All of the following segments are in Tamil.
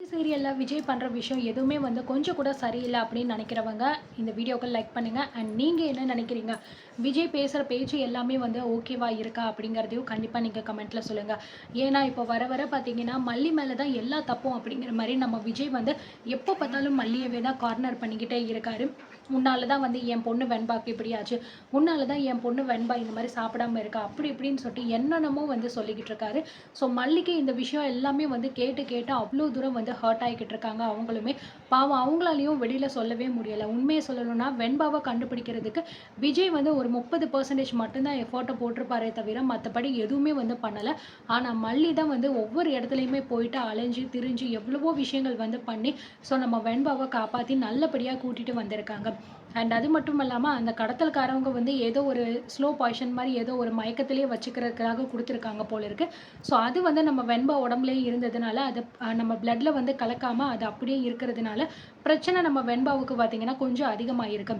சீரியல்ல விஜய் பண்ற விஷயம் எதுவுமே வந்து கொஞ்சம் கூட சரியில்ல அப்படின்னு நினைக்கிறவங்க, இந்த வீடியோக்கு லைக் பண்ணுங்க. அண்ட் நீங்க என்ன நினைக்கிறீங்க? விஜய் பேசுற பேச்சு எல்லாமே வந்து ஓகேவா இருக்கா? அப்படிங்கிறதையும் கண்டிப்பா நீங்க கமெண்ட்ல சொல்லுங்க. ஏன்னா, இப்போ வர வர பார்த்தீங்கன்னா, மல்லி மேல தான் எல்லா தப்பும் அப்படிங்கிற மாரி நம்ம விஜய் வந்து எப்போ பார்த்தாலும் மல்லியவே தான் கார்னர் பண்ணிக்கிட்டே இருக்காரு. உன்னால தான் வந்து என் பொண்ணு வெண்பாக்கு இப்படி ஆச்சு. உன்னால தான் என் பொண்ணு வெண்பா இந்த மாரி சாப்பிடாம இருக்கா. அப்படி இப்படின்னு சொல்லிட்டு என்னென்னமோ வந்து சொல்லிக்கிட்டு இருக்காரு. ஸோ மல்லிக்கு இந்த விஷயம் எல்லாமே வந்து கேட்டு கேட்டு அவ்வளோ தூரம் வந்து ஹர்ட் ஆகிக்கிட்டு இருக்காங்க அவங்களுமே. பாவம் அவங்களாலையும் வெளியில சொல்லவே முடியல. உண்மைய சொல்லணும்னா வெண்பாவ கண்டுபிடிக்கிறதுக்கு விஜய் வந்து ஒரு 30% மட்டும் தான் எஃபோர்ட்ட போட்டிருப்பாரே தவிர, மத்தபடி எதுவுமே வந்து பண்ணல. ஆனா மல்லி தான் வந்து ஒவ்வொரு இடத்துலயுமே போயிட்டு அலைஞ்சு, திரிஞ்சு எவ்வளவோ விஷயங்கள் வந்து பண்ணி, ஸோ நம்ம வெண்பாவ காப்பாத்தி நல்லபடியா கூட்டிட்டு வந்திருக்காங்க. அண்ட் அது மட்டும் இல்லாம அந்த கடத்தல்காரவங்க வந்து ஏதோ ஒரு ஸ்லோ பாய்சன் மாரி ஏதோ ஒரு மயக்கத்திலேயே வச்சுக்கிறதுக்காக குடுத்துருக்காங்க போல இருக்கு. ஸோ அது வந்து நம்ம வெண்பா உடம்புலயே இருந்ததுனால, அது நம்ம பிளட்ல வந்து கலக்காம அது அப்படியே இருக்கிறதுனால, பிரச்சனை நம்ம வெண்பாவுக்கு பார்த்தீங்கன்னா, கொஞ்சம் அதிகமாயிருக்கு.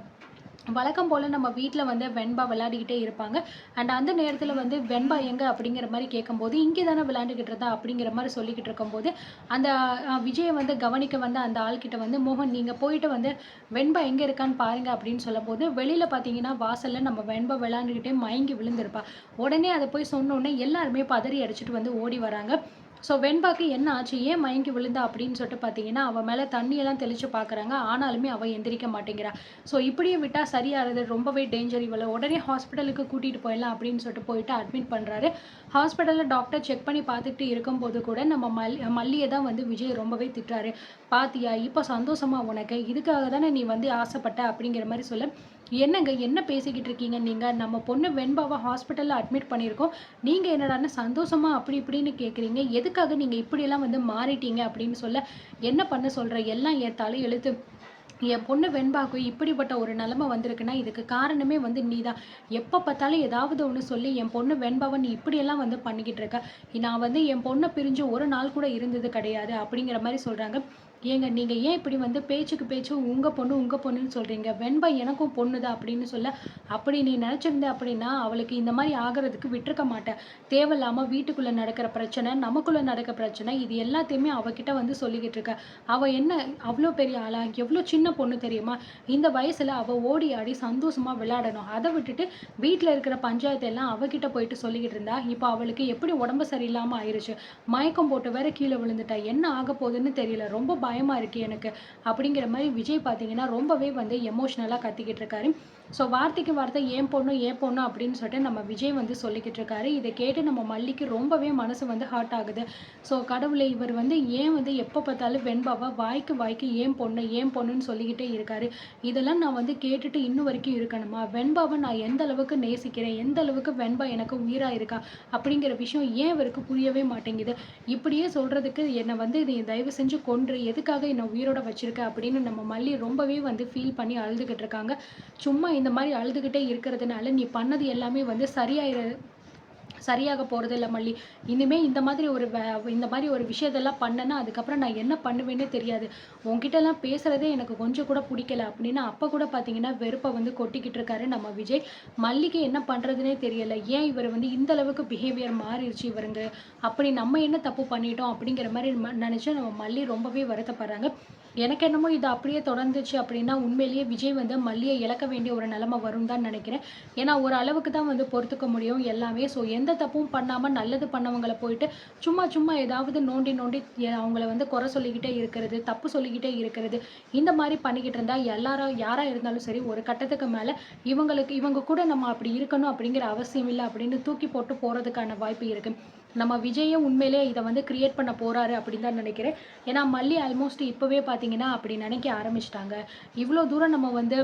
வழக்கம் போல நம்ம வீட்ல வந்து வெண்பா விளையாடிக்கிட்டே இருப்பாங்க. அண்ட் அந்த நேரத்தில வந்து வெண்பா எங்க அப்படிங்கிற மாரி கேட்கும்போது, "இங்கே தானே விளையாண்டுக்கிட்டு இருந்தா" அப்படிங்கிற மாரி சொல்லிக்கிட்டு இருக்கும்போது, அந்த விஜய வந்து கவனிக்க வந்த அந்த ஆள்கிட்ட வந்து, "மோகன் நீங்க போயிட்டு வந்து வெண்பா எங்க இருக்கான்னு பாருங்க" அப்படின்னு சொல்லும்போது, வெளியில பார்த்தீங்கன்னா, வாசல்ல நம்ம வெண்பா விளையாண்டுக்கிட்டே மயங்கி விழுந்திருப்பா. உடனே அத போய் சொன்னோனே எல்லாருமே பதறி அடிச்சுட்டு வந்து ஓடி வராங்க. ஸோ வெண்பாக்கு என்ன ஆச்சு? ஏன் மயங்கி விழுந்தா? அப்படின்னு சொல்லிட்டு பார்த்தீங்கன்னா, அவ மேல தண்ணியெல்லாம் தெளிச்சு பார்க்குறாங்க. ஆனாலுமே அவ எந்திரிக்க மாட்டேங்கிறா. ஸோ இப்படியே விட்டா சரியாறது ரொம்பவே டேஞ்சர் இவள. உடனே ஹாஸ்பிட்டலுக்கு கூட்டிட்டு போயிடலாம் அப்படின்னு சொல்லிட்டு போயிட்டு அட்மிட் பண்றாரு. ஹாஸ்பிட்டல்ல டாக்டர் செக் பண்ணி பார்த்துட்டு இருக்கும்போது கூட நம்ம மல்லிய தான் வந்து விஜய் ரொம்பவே திட்டுறாரு. "பாத்தியா? இப்ப சந்தோஷமா உனக்கு? இதுக்காக தானே நீ வந்து ஆசைப்பட்ட" அப்படிங்கிற மாரி சொல்ல, "என்னங்க என்ன பேசிக்கிட்டு இருக்கீங்க நீங்க? நம்ம பொண்ணு வெண்பாவ ஹாஸ்பிட்டல்ல அட்மிட் பண்ணியிருக்கோம். நீங்க என்னடான்னா சந்தோஷமா அப்படி இப்படின்னு கேட்குறீங்க. எதுக்காக நீங்க இப்படியெல்லாம் வந்து மாறிட்டீங்க?" அப்படின்னு சொல்ல, "என்ன பண்ண சொல்ற? எல்லாம் என் தலையெழுத்து. என் பொண்ணு வெண்பாவுக்கு இப்படிப்பட்ட ஒரு நிலைமை வந்திருக்குன்னா, இதுக்கு காரணமே வந்து நீதான். எப்ப பார்த்தாலும் ஏதாவது ஒண்ணு சொல்லி என் பொண்ணு வெண்பாவ நீ இப்படியெல்லாம் வந்து பண்ணிக்கிட்டு இருக்க. நான் வந்து என் பொண்ண பிரிஞ்சு ஒரு நாள் கூட இருந்தது கிடையாது." அப்படிங்கிற மாரி சொல்றாங்க. "ஏங்க நீங்க ஏன் இப்படி வந்து பேச்சுக்கு பேச்சு உங்க பொண்ணு, உங்க பொண்ணுன்னு சொல்றீங்க? வெண்பா எனக்கும் பொண்ணு தான்." அப்படின்னு சொல்ல, "அப்படி நீ நினைச்சிருந்த அப்படின்னா, அவளுக்கு இந்த மாரி ஆகுறதுக்கு விட்டுருக்க மாட்ட. தேவையில்லாம வீட்டுக்குள்ள நடக்கிற பிரச்சனை, நமக்குள்ள நடக்கிற பிரச்சனை, இது எல்லாத்தையுமே அவகிட்ட வந்து சொல்லிக்கிட்டு இருக்க. அவ என்ன அவ்ளோ பெரிய ஆளா? எவ்ளோ சின்ன பொண்ணு தெரியுமா? இந்த வயசுல அவ ஓடி ஆடி சந்தோஷமா விளையாடணும். அத விட்டுட்டு வீட்ல இருக்கிற பஞ்சாயத்து எல்லாம் அவகிட்ட போயிட்டு சொல்லிக்கிட்டு இருந்தா, இப்ப அவளுக்கு எப்படி உடம்பு சரியில்லாம ஆயிருச்சு. மயக்கம் போட்டு வேற கீழ விழுந்துட்டா. என்ன ஆகப்போதுன்னு தெரியல. ரொம்ப பயமா இருக்கு எனக்கு." அப்படிங்கிற மாரி விஜய் பார்த்தீங்கன்னா, ரொம்பவே வந்து எமோஷனலா கத்திக்கிட்டு இருக்காரு. ஸோ வார்த்தைக்கு வார்த்தை "என் பொண்ணு, என் பொண்ணு" அப்படின்னு சொல்லிட்டு நம்ம விஜய் வந்து சொல்லிக்கிட்டு இருக்காரு. இத கேட்டு நம்ம மல்லிக்கு ரொம்பவே மனசு வந்து ஹர்ட் ஆகுது. ஸோ கடவுளே! இவர் வந்து ஏன் வந்து எப்ப பார்த்தாலும் வெண்பாவ வாய்க்கு வாய்க்கு "என் பொண்ணு, என் பொண்ணுன்னு" சொல்லிக்கிட்டே இருக்காரு. இதெல்லாம் நான் வந்து கேட்டுட்டு இன்னும் வரைக்கும் இருக்கணுமா? வெண்பாவ நான் எந்த அளவுக்கு நேசிக்கிறேன், எந்த அளவுக்கு வெண்பா எனக்கு உயிரா இருக்கா, அப்படிங்கிற விஷயம் ஏன் இவருக்கு புரியவே மாட்டேங்குது. இப்படியே சொல்றதுக்கு என்ன வந்து நீ தயவு செஞ்சு கொன்று, எதுக்காக என்ன உயிரோட வச்சிருக்க அப்படின்னு நம்ம மல்லி ரொம்பவே வந்து ஃபீல் பண்ணி அழுதுகிட்டு இருக்காங்க. சும்மா இந்த மாரி அழுதுகிட்டே இருக்கிறதுனால, நீ பண்ணது எல்லாமே வந்து சரியாக போறதில்ல மல்லி. இனிமே இந்த மாரி ஒரு விஷயத்தெல்லாம் பண்ணேன்னா, அதுக்கப்புறம் நான் என்ன பண்ணுவேன்னே தெரியாது. உன்கிட்டலாம் பேசுறதே எனக்கு கொஞ்சம் கூட புடிக்கல அப்படின்னு அப்ப கூட பார்த்தீங்கன்னா, வெறுப்ப வந்து கொட்டிக்கிட்டு இருக்காரு நம்ம விஜய். மல்லிக்கு என்ன பண்றதுன்னே தெரியல. ஏன் இவரு வந்து இந்த அளவுக்கு பிஹேவியர் மாறிருச்சு இவருங்க. அப்படி நம்ம என்ன தப்பு பண்ணிட்டோம் அப்படிங்கிற மாரி நெனச்சு நம்ம மல்லி ரொம்பவே வருத்தப்படுறாங்க. எனக்கு என்னமோ இது அப்படியே தொடர்ந்துச்சு அப்படின்னா, உண்மையிலேயே விஜய் வந்து மல்லிய இழக்க வேண்டிய ஒரு நெலைம வரும்னு தான் நெனைக்கிறேன். ஏன்னா, ஒரு அளவுக்கு தான் வந்து பொறுத்துக்க முடியும் எல்லாமே. ஸோ எந்த தப்பும் பண்ணாம நல்லது பண்ணவங்கள போயிட்டு சும்மா சும்மா ஏதாவது நோண்டி நோண்டி அவங்கள வந்து குறை சொல்லிக்கிட்டே இருக்கிறது, தப்பு சொல்லிக்கிட்டே இருக்கிறது, இந்த மாரி பண்ணிக்கிட்டு இருந்தா எல்லாரும் யாரா இருந்தாலும் சரி, ஒரு கட்டத்துக்கு மேல இவங்க கூட நம்ம அப்படி இருக்கணும் அப்படிங்கிற அவசியம் இல்ல அப்படின்னு தூக்கி போட்டு போறதுக்கான வாய்ப்பு இருக்கு. நம்ம விஜயும் உண்மையிலேயே இத வந்து கிரியேட் பண்ண போறாரு அப்படின்னு தான் நெனைக்கிறேன். ஏன்னா, மல்லி ஆல்மோஸ்ட் இப்பவே பார்த்தீங்கன்னா, அப்படி நெனைக்க ஆரம்பிச்சுட்டாங்க. இவ்ளோ தூரம் நம்ம வந்து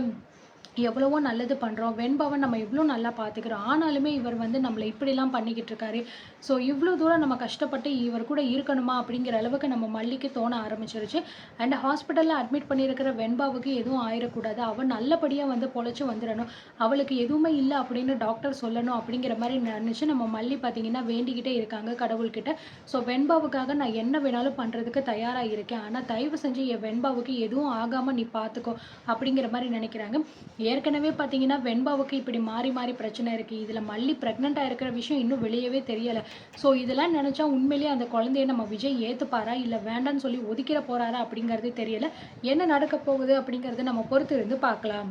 எவ்வளவோ நல்லது பண்றோம். வெண்பாவ நம்ம இவ்ளோ நல்லா பார்த்துக்கிறோம். ஆனாலுமே இவர் வந்து நம்மள இப்படிலாம் பண்ணிக்கிட்டு இருக்காரு. ஸோ இவ்ளோ தூரம் நம்ம கஷ்டப்பட்டு இவர் கூட இருக்கணுமா? அப்படிங்கிற அளவுக்கு நம்ம மல்லிக்கு தோண ஆரம்பிச்சுருச்சு. அண்ட் ஹாஸ்பிட்டல்ல அட்மிட் பண்ணியிருக்கிற வெண்பாவுக்கு எதுவும் ஆயிறக்கூடாது. அவ நல்லபடியா வந்து பொழைச்சு வந்துரணும். அவளுக்கு எதுவுமே இல்ல அப்படின்னு டாக்டர் சொல்லணும் அப்படிங்கிற மாரி நெனச்சு நம்ம மல்லி பார்த்தீங்கன்னா, வேண்டிக்கிட்டே இருக்காங்க கடவுள்கிட்ட. ஸோ வெண்பாவுக்காக நான் என்ன வேணாலும் பண்றதுக்கு தயாரா இருக்கேன். ஆனா தயவு செஞ்சு என் வெண்பாவுக்கு எதுவும் ஆகாம நீ பார்த்துக்கோ அப்படிங்கிற மாரி நெனைக்கிறாங்க. ஏற்கனவே பார்த்தீங்கன்னா, வெண்பாவுக்கு இப்படி மாறி மாறி பிரச்சனை இருக்கு. இதில மல்லி பிரெக்னன்ட்டா இருக்கிற விஷயம் இன்னும் வெளியவே தெரியல. ஸோ இதெல்லாம் நெனச்சா உண்மையிலேயே அந்த குழந்தைய நம்ம விஜய் ஏத்துப்பாரா? இல்ல வேண்டான்னு சொல்லி ஒதுக்கிற போறாரா? அப்படிங்கிறது தெரியல. என்ன நடக்க போகுது அப்படிங்கிறத நம்ம பொறுத்து இருந்து பார்க்கலாம்.